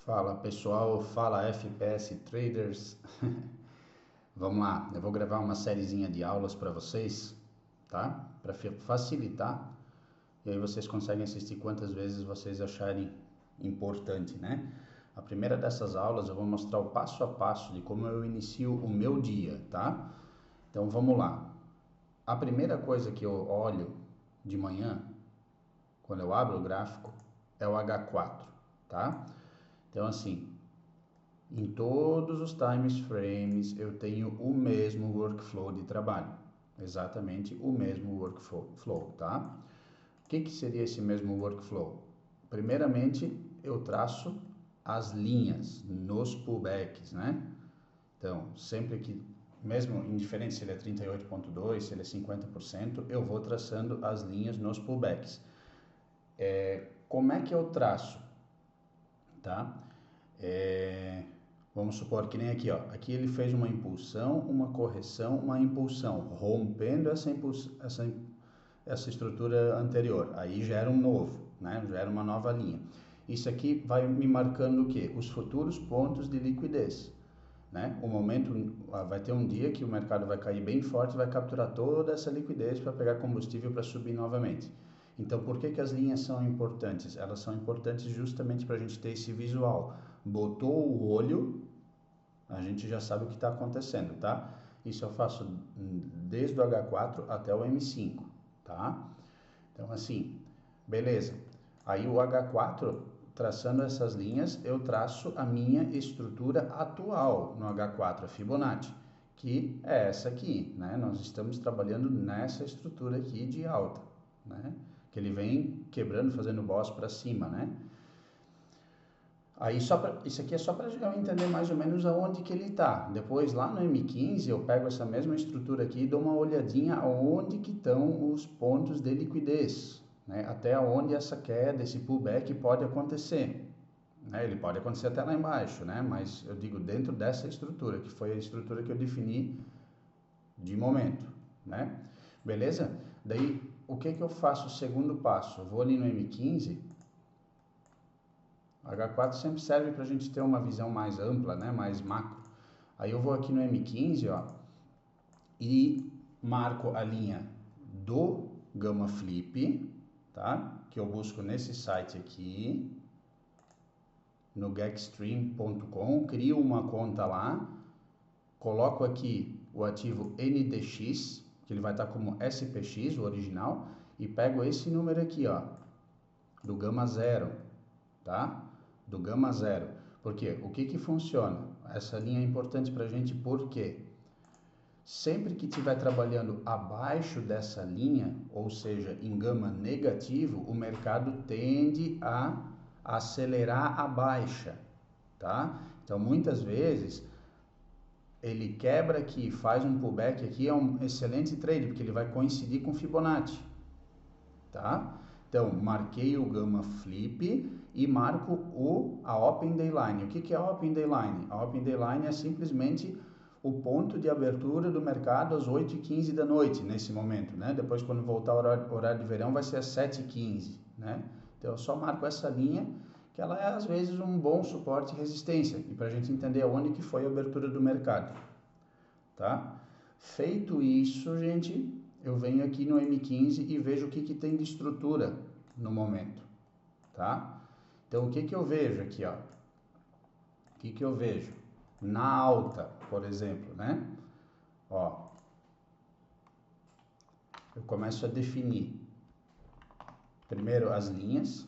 Fala pessoal, fala FPS Traders. Vamos lá, eu vou gravar uma sériezinha de aulas para vocês, tá? Para facilitar, e aí vocês conseguem assistir quantas vezes vocês acharem importante, né? A primeira dessas aulas eu vou mostrar o passo a passo de como eu inicio o meu dia, tá? Então vamos lá. A primeira coisa que eu olho de manhã, quando eu abro o gráfico, é o H4, tá? Então assim, em todos os times frames eu tenho o mesmo workflow de trabalho, exatamente o mesmo workflow, tá? O que seria esse mesmo workflow? Primeiramente eu traço as linhas nos pullbacks, né? Então, sempre que, mesmo indiferente se ele é 38,2, se ele é 50%, eu vou traçando as linhas nos pullbacks. Como é que eu traço? Tá? Vamos supor que nem aqui, ó. Aqui ele fez uma impulsão, uma correção, uma impulsão, rompendo essa estrutura anterior. Aí gera um novo, né? Gera uma nova linha. Isso aqui vai me marcando o quê? Os futuros pontos de liquidez, né? O momento, vai ter um dia que o mercado vai cair bem forte, vai capturar toda essa liquidez para pegar combustível para subir novamente. Então, por que as linhas são importantes? Elas são importantes justamente para a gente ter esse visual. Botou o olho, a gente já sabe o que está acontecendo, tá? Isso eu faço desde o H4 até o M5, tá? Então, assim, beleza. Aí o H4, traçando essas linhas, eu traço a minha estrutura atual no H4, a Fibonacci, que é essa aqui, né? Nós estamos trabalhando nessa estrutura aqui de alta, né? Que ele vem quebrando, fazendo boss para cima, né? Aí isso aqui é só para eu entender mais ou menos aonde que ele está. Depois lá no M15 eu pego essa mesma estrutura aqui e dou uma olhadinha aonde que estão os pontos de liquidez, né? Até onde essa queda, esse pullback pode acontecer, né? Ele pode acontecer até lá embaixo, né? Mas eu digo dentro dessa estrutura, que foi a estrutura que eu defini de momento, né? Beleza? Daí o que eu faço? O segundo passo, eu vou ali no M15. H4 sempre serve para a gente ter uma visão mais ampla, né? Mais macro. Aí eu vou aqui no M15, ó, e marco a linha do Gamma Flip, tá? Que eu busco nesse site aqui, no gextreme.com, crio uma conta lá, coloco aqui o ativo NDX, que ele vai estar como SPX, o original, e pego esse número aqui, ó, do Gama Zero, tá? Do Gama Zero. Porque o que funciona? Essa linha é importante para a gente porque sempre que estiver trabalhando abaixo dessa linha, ou seja, em gama negativo, o mercado tende a acelerar a baixa, tá? Então, muitas vezes, ele quebra aqui, faz um pullback aqui, é um excelente trade, porque ele vai coincidir com Fibonacci, tá? Então, marquei o Gamma Flip e marco a Open Dayline. O que é a Open Dayline? A Open Dayline é simplesmente o ponto de abertura do mercado às 8h15 da noite, nesse momento, né? Depois, quando voltar o horário de verão, vai ser às 7h15, né? Então, eu só marco essa linha, que ela é, às vezes, um bom suporte e resistência, e para a gente entender aonde que foi a abertura do mercado, tá? Feito isso, gente, eu venho aqui no M15 e vejo o que tem de estrutura no momento, tá? Então, o que eu vejo aqui, ó? O que eu vejo? Na alta, por exemplo, né? Ó, eu começo a definir primeiro as linhas.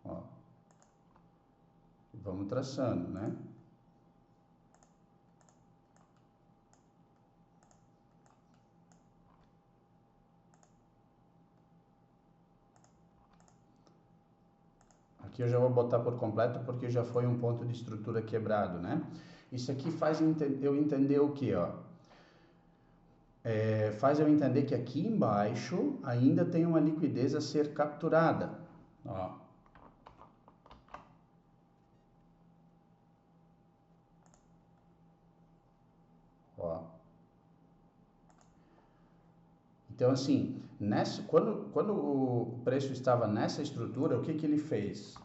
Ó, vamos traçando, né? Aqui eu já vou botar por completo porque já foi um ponto de estrutura quebrado, né? Isso aqui faz eu entender o que, ó? Faz eu entender que aqui embaixo ainda tem uma liquidez a ser capturada, ó. Ó. Então, assim, quando o preço estava nessa estrutura, o que ele fez?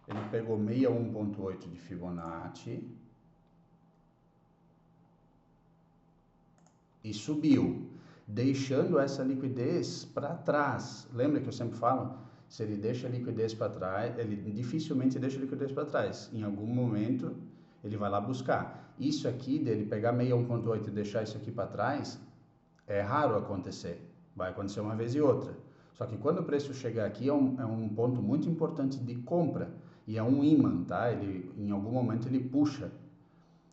Ele pegou 61,8 de Fibonacci e subiu, deixando essa liquidez para trás. Lembra que eu sempre falo? Se ele deixa a liquidez para trás, ele dificilmente deixa a liquidez para trás. Em algum momento, ele vai lá buscar. Isso aqui, dele pegar 61,8 e deixar isso aqui para trás, é raro acontecer. Vai acontecer uma vez e outra. Só que quando o preço chegar aqui, é um ponto muito importante de compra. E é um imã, tá? Em algum momento ele puxa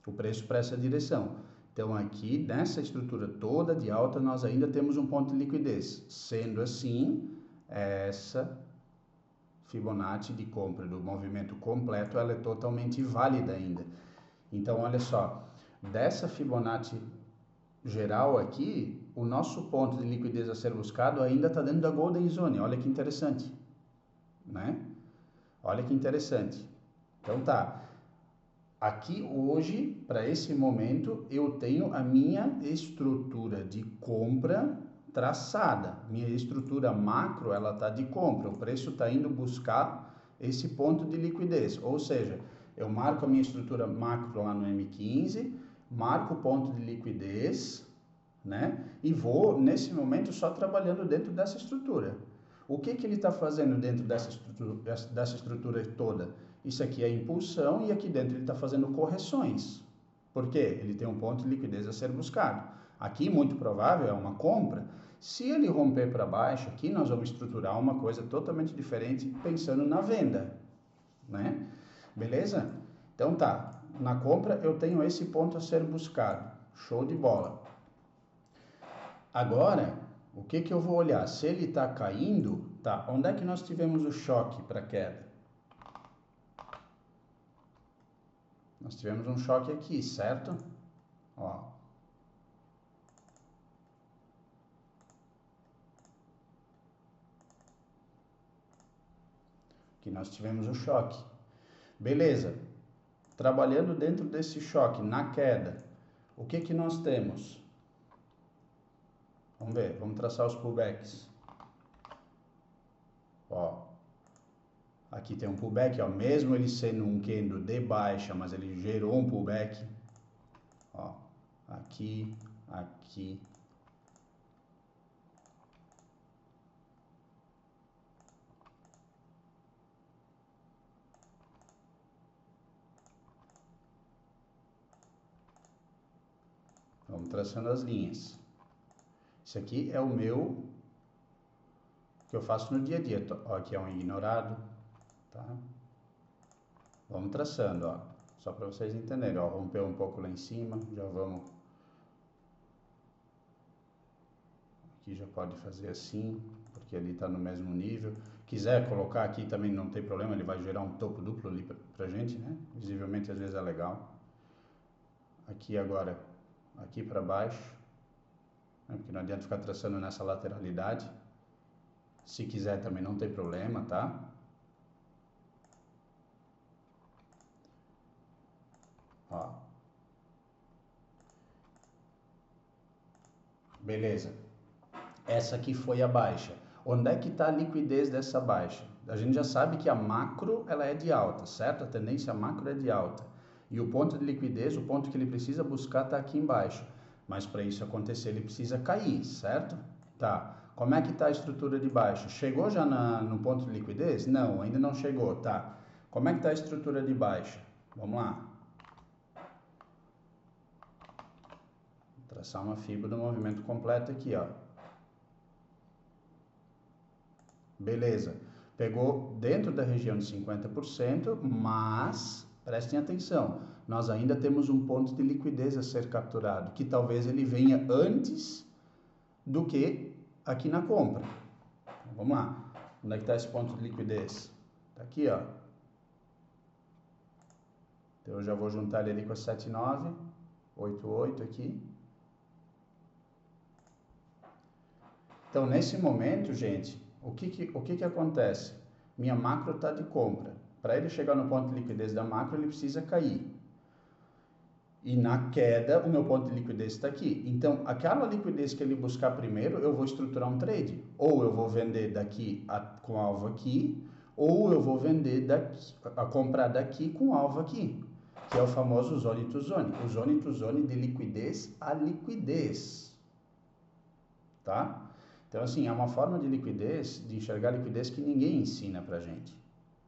o preço para essa direção. Então aqui, nessa estrutura toda de alta, nós ainda temos um ponto de liquidez. Sendo assim, essa Fibonacci de compra do movimento completo, ela é totalmente válida ainda. Então, olha só, dessa Fibonacci geral aqui, o nosso ponto de liquidez a ser buscado ainda está dentro da Golden Zone. Olha que interessante, né? Olha que interessante. Então tá, aqui hoje, para esse momento, eu tenho a minha estrutura de compra traçada. Minha estrutura macro, ela está de compra. O preço está indo buscar esse ponto de liquidez. Ou seja, eu marco a minha estrutura macro lá no M15, marco o ponto de liquidez, né? E vou, nesse momento, só trabalhando dentro dessa estrutura. O que ele está fazendo dentro dessa estrutura toda? Isso aqui é impulsão e aqui dentro ele está fazendo correções. Por quê? Ele tem um ponto de liquidez a ser buscado. Aqui, muito provável, é uma compra. Se ele romper para baixo, aqui nós vamos estruturar uma coisa totalmente diferente pensando na venda, né? Beleza? Então tá, na compra eu tenho esse ponto a ser buscado. Show de bola. Agora, o que eu vou olhar? Se ele está caindo, tá? Onde é que nós tivemos o choque para queda? Nós tivemos um choque aqui, certo? Ó. Aqui nós tivemos o choque. Beleza. Trabalhando dentro desse choque, na queda, o que nós temos? Vamos ver, vamos traçar os pullbacks. Ó. Aqui tem um pullback, ó. Mesmo ele sendo um candle de baixa, mas ele gerou um pullback. Ó. Aqui, aqui. Vamos traçando as linhas. Isso aqui é o meu, que eu faço no dia a dia. Ó, aqui é um ignorado, tá? Vamos traçando, ó. Só para vocês entenderem, ó. Rompeu um pouco lá em cima, já vamos... Aqui já pode fazer assim, porque ali está no mesmo nível. Quiser colocar aqui também não tem problema, ele vai gerar um topo duplo ali pra gente, né? Visivelmente às vezes é legal. Aqui agora, aqui para baixo, né? Porque não adianta ficar traçando nessa lateralidade. Se quiser também não tem problema, tá? Ó. Beleza. Essa aqui foi a baixa. Onde é que está a liquidez dessa baixa? A gente já sabe que a macro ela é de alta, certo? A tendência macro é de alta. E o ponto de liquidez, o ponto que ele precisa buscar está aqui embaixo. Mas para isso acontecer ele precisa cair, certo? Tá. Como é que está a estrutura de baixa? Chegou já no ponto de liquidez? Não, ainda não chegou, tá. Como é que está a estrutura de baixa? Vamos lá. Vou traçar uma fibra do movimento completo aqui, ó. Beleza. Pegou dentro da região de 50%, mas prestem atenção, nós ainda temos um ponto de liquidez a ser capturado, que talvez ele venha antes do que aqui na compra. Então, vamos lá. Onde é que está esse ponto de liquidez? Está aqui, ó. Então eu já vou juntar ele ali com a 7988 aqui. Então nesse momento, gente, o que acontece? Minha macro está de compra. Para ele chegar no ponto de liquidez da macro, ele precisa cair. E na queda, o meu ponto de liquidez está aqui. Então, aquela liquidez que ele buscar primeiro, eu vou estruturar um trade. Ou eu vou vender daqui com alvo aqui, ou eu vou vender daqui, comprar daqui com alvo aqui, que é o famoso zone to zone. O zone to zone de liquidez a liquidez. Tá? Então, assim, é uma forma de liquidez, de enxergar liquidez que ninguém ensina pra gente.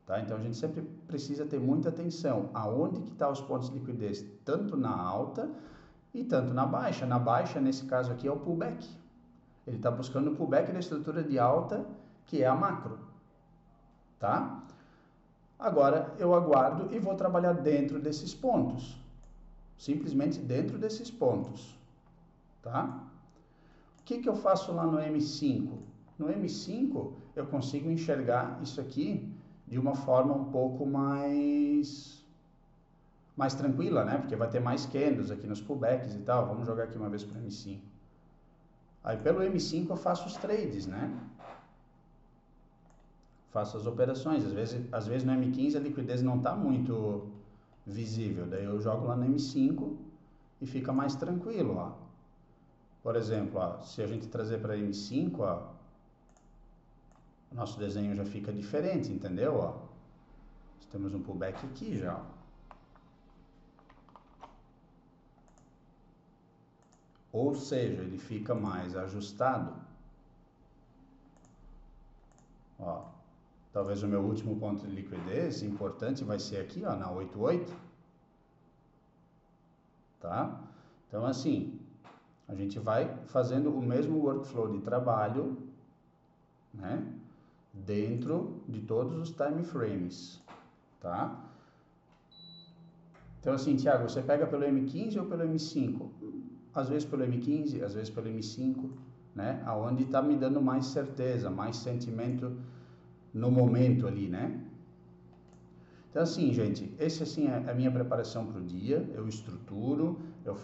Tá? Então, a gente sempre precisa ter muita atenção aonde que estão os pontos de liquidez, tanto na alta e tanto na baixa. Na baixa, nesse caso aqui, é o pullback. Ele está buscando o pullback da estrutura de alta, que é a macro. Tá? Agora, eu aguardo e vou trabalhar dentro desses pontos. Simplesmente dentro desses pontos. Tá? O que eu faço lá no M5? No M5, eu consigo enxergar isso aqui de uma forma um pouco mais tranquila, né? Porque vai ter mais candles aqui nos pullbacks e tal. Vamos jogar aqui uma vez para o M5. Aí pelo M5 eu faço os trades, né? Faço as operações. Às vezes no M15 a liquidez não está muito visível. Daí eu jogo lá no M5 e fica mais tranquilo, ó. Por exemplo, ó, se a gente trazer para M5, ó, o nosso desenho já fica diferente, entendeu? Ó, temos um pullback aqui já. Ou seja, ele fica mais ajustado. Ó, talvez o meu último ponto de liquidez importante vai ser aqui, ó, na 88. Tá? Então, assim, a gente vai fazendo o mesmo workflow de trabalho, né? Dentro de todos os time frames, tá? Então, assim, Thiago, você pega pelo M15 ou pelo M5? Às vezes pelo M15, às vezes pelo M5, né? Aonde está me dando mais certeza, mais sentimento no momento ali, né? Então, assim, gente, esse assim é a minha preparação para o dia. Eu estruturo, eu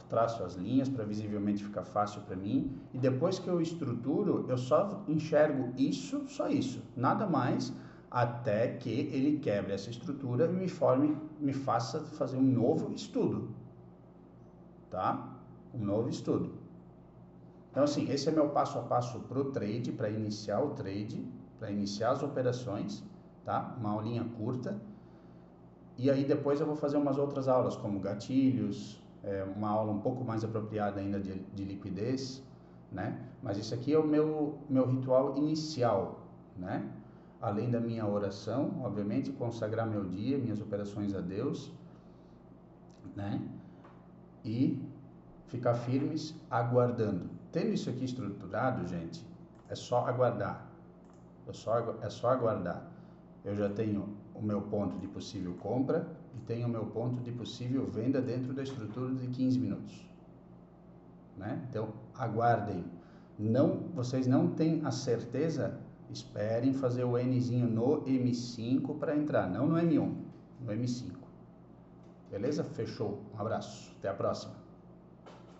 traço as linhas para visivelmente ficar fácil para mim. E depois que eu estruturo, eu só enxergo isso, só isso, nada mais, até que ele quebre essa estrutura e me faça fazer um novo estudo, tá? Um novo estudo. Então, assim, esse é meu passo a passo para o trade, para iniciar o trade, para iniciar as operações, tá? Uma aulinha curta. E aí depois eu vou fazer umas outras aulas, como gatilhos, uma aula um pouco mais apropriada ainda de liquidez, né? Mas isso aqui é o meu ritual inicial, né? Além da minha oração, obviamente, consagrar meu dia, minhas operações a Deus, né? E ficar firmes, aguardando. Tendo isso aqui estruturado, gente, é só aguardar. É só aguardar. Eu já tenho o meu ponto de possível compra e tenho o meu ponto de possível venda dentro da estrutura de 15 minutos. Né? Então, aguardem. Vocês não têm a certeza, esperem fazer o Nzinho no M5 para entrar, não no M1, no M5. Beleza? Fechou. Um abraço. Até a próxima.